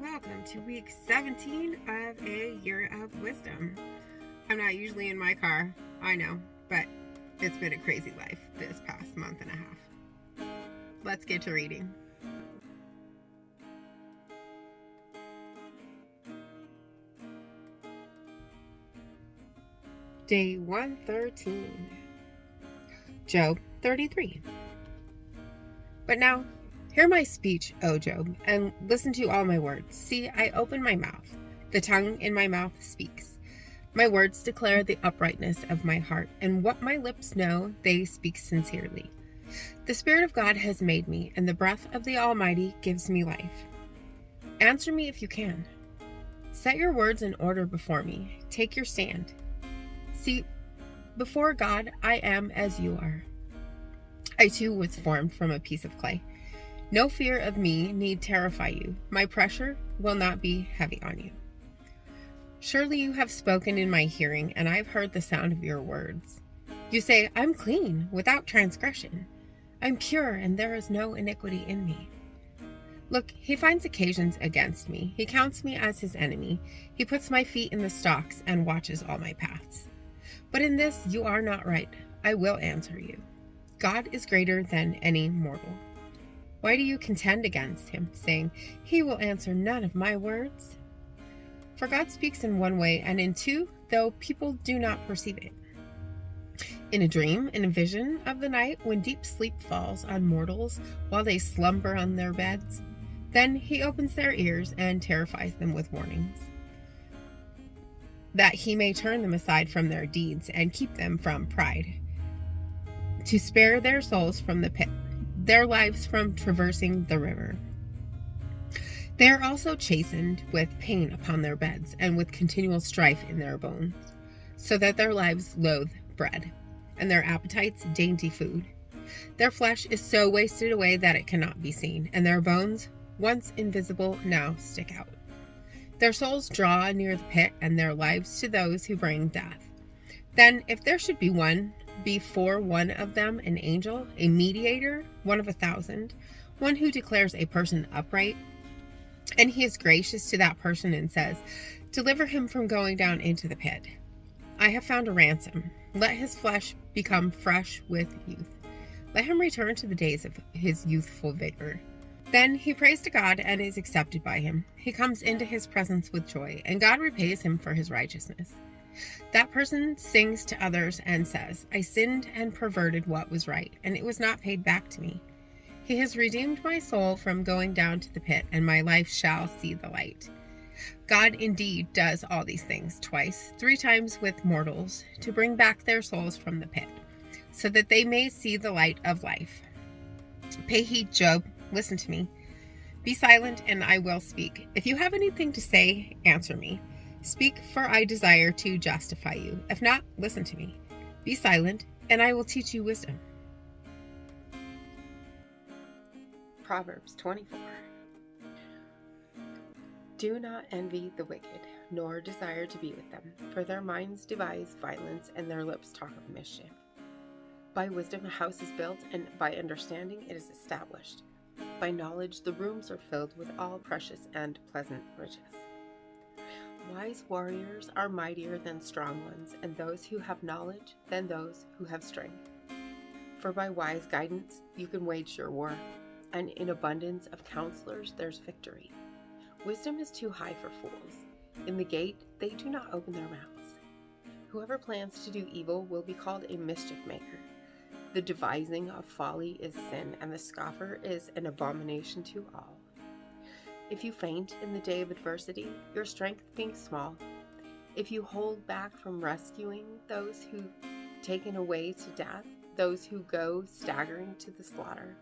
welcome to week 17 of a year of wisdom. I'm not usually in my car, I know, but it's been a crazy life this past month and a half. Let's get to reading. Day 113. Job 33. But now, hear my speech, O Job, and listen to all my words. See, I open my mouth. The tongue in my mouth speaks. My words declare the uprightness of my heart, and what my lips know, they speak sincerely. The Spirit of God has made me, and the breath of the Almighty gives me life. Answer me if you can. Set your words in order before me. Take your stand. See, before God, I am as you are. I too was formed from a piece of clay. No fear of me need terrify you. My pressure will not be heavy on you. Surely you have spoken in my hearing, and I have heard the sound of your words. You say, I'm clean, without transgression. I'm pure, and there is no iniquity in me. Look, he finds occasions against me. He counts me as his enemy. He puts my feet in the stocks and watches all my paths. But in this you are not right. I will answer you. God is greater than any mortal. Why do you contend against him, saying, he will answer none of my words? For God speaks in one way, and in two, though people do not perceive it. In a dream, in a vision of the night, when deep sleep falls on mortals while they slumber on their beds, then he opens their ears and terrifies them with warnings, that he may turn them aside from their deeds and keep them from pride, to spare their souls from the pit, their lives from traversing the river. They are also chastened with pain upon their beds, and with continual strife in their bones, so that their lives loathe bread, and their appetites dainty food. Their flesh is so wasted away that it cannot be seen, and their bones, once invisible, now stick out. Their souls draw near the pit, and their lives to those who bring death. Then, if there should be for one of them an angel, a mediator, one of 1,000, one who declares a person upright, and he is gracious to that person and says, deliver him from going down into the pit. I have found a ransom. Let his flesh become fresh with youth. Let him return to the days of his youthful vigor. Then he prays to God and is accepted by him. He comes into his presence with joy, and God repays him for his righteousness. That person sings to others and says, I sinned and perverted what was right, and it was not paid back to me. He has redeemed my soul from going down to the pit, and my life shall see the light. God indeed does all these things twice, 3 times with mortals, to bring back their souls from the pit, so that they may see the light of life. Pay heed, Job. Listen to me. Be silent, and I will speak. If you have anything to say, answer me. Speak, for I desire to justify you. If not, listen to me. Be silent, and I will teach you wisdom. Proverbs 24. Do not envy the wicked, nor desire to be with them, for their minds devise violence, and their lips talk of mischief. By wisdom a house is built, and by understanding it is established. By knowledge the rooms are filled with all precious and pleasant riches. Wise warriors are mightier than strong ones, and those who have knowledge than those who have strength. For by wise guidance you can wage your war, and in abundance of counselors there's victory. Wisdom is too high for fools. In the gate they do not open their mouths. Whoever plans to do evil will be called a mischief maker. The devising of folly is sin, and the scoffer is an abomination to all. If you faint in the day of adversity, your strength being small, if you hold back from rescuing those who taken away to death, those who go staggering to the slaughter,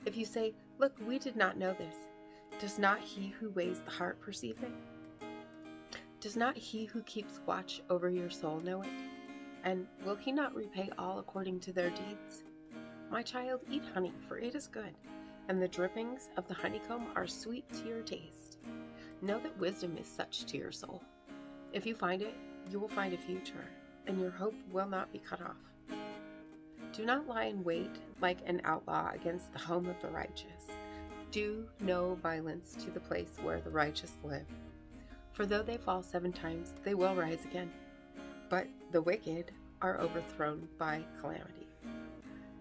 if you say, look, we did not know this, does not he who weighs the heart perceive it? Does not he who keeps watch over your soul know it? And will he not repay all according to their deeds? My child, eat honey, for it is good, and the drippings of the honeycomb are sweet to your taste. Know that wisdom is such to your soul. If you find it, you will find a future, and your hope will not be cut off. Do not lie in wait like an outlaw against the home of the righteous. Do no violence to the place where the righteous live. For though they fall 7 times, they will rise again. But the wicked are overthrown by calamity.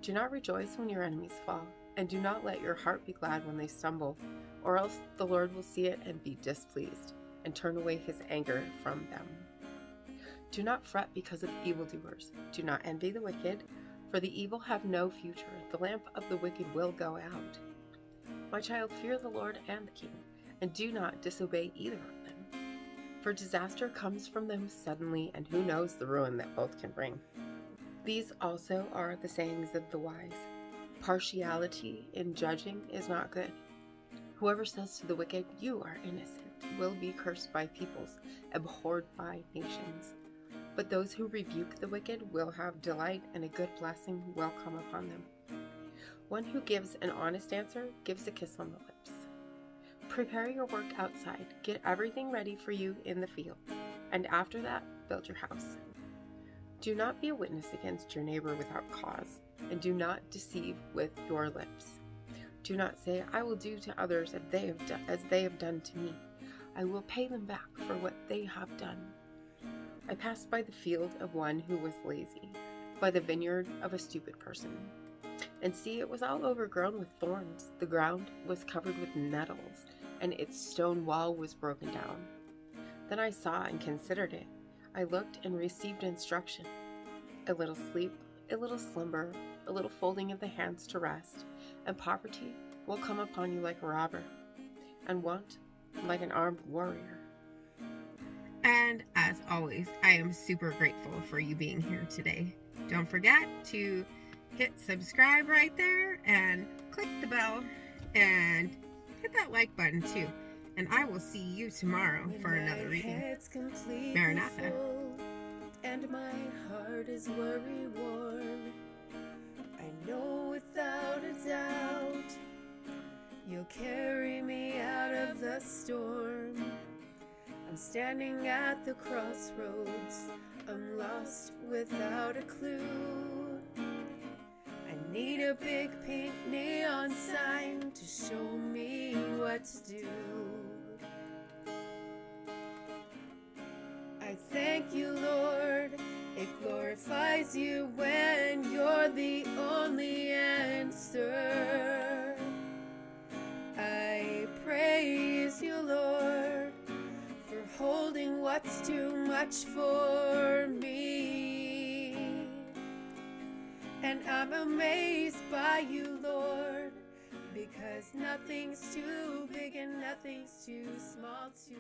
Do not rejoice when your enemies fall, and do not let your heart be glad when they stumble, or else the Lord will see it and be displeased, and turn away his anger from them. Do not fret because of evildoers. Do not envy the wicked, for the evil have no future. The lamp of the wicked will go out. My child, fear the Lord and the king, and do not disobey either of them. For disaster comes from them suddenly, and who knows the ruin that both can bring. These also are the sayings of the wise. Partiality in judging is not good. Whoever says to the wicked, "You are innocent," will be cursed by peoples, abhorred by nations. But those who rebuke the wicked will have delight, and a good blessing will come upon them. One who gives an honest answer gives a kiss on the lips. Prepare your work outside. Get everything ready for you in the field, and after that, build your house. Do not be a witness against your neighbor without cause, and do not deceive with your lips. Do not say, "I will do to others as they have done to me. I will pay them back for what they have done." I passed by the field of one who was lazy, by the vineyard of a stupid person. And see, it was all overgrown with thorns. The ground was covered with nettles, and its stone wall was broken down. Then I saw and considered it. I looked and received instruction. A little sleep, a little slumber, a little folding of the hands to rest, and poverty will come upon you like a robber, and want like an armed warrior. And as always, I am super grateful for you being here today. Don't forget to hit subscribe right there and click the bell and hit that like button too. And I will see you tomorrow for another reading. Maranatha. And my heart is worry worn. I know without a doubt you'll carry me out of the storm. I'm standing at the crossroads. I'm lost without a clue. I need a big pink neon sign to show me what to do. I thank you, Lord. It glorifies you when you're the only answer. I praise you, Lord, for holding what's too much for me. And I'm amazed by you, Lord, because nothing's too big and nothing's too small to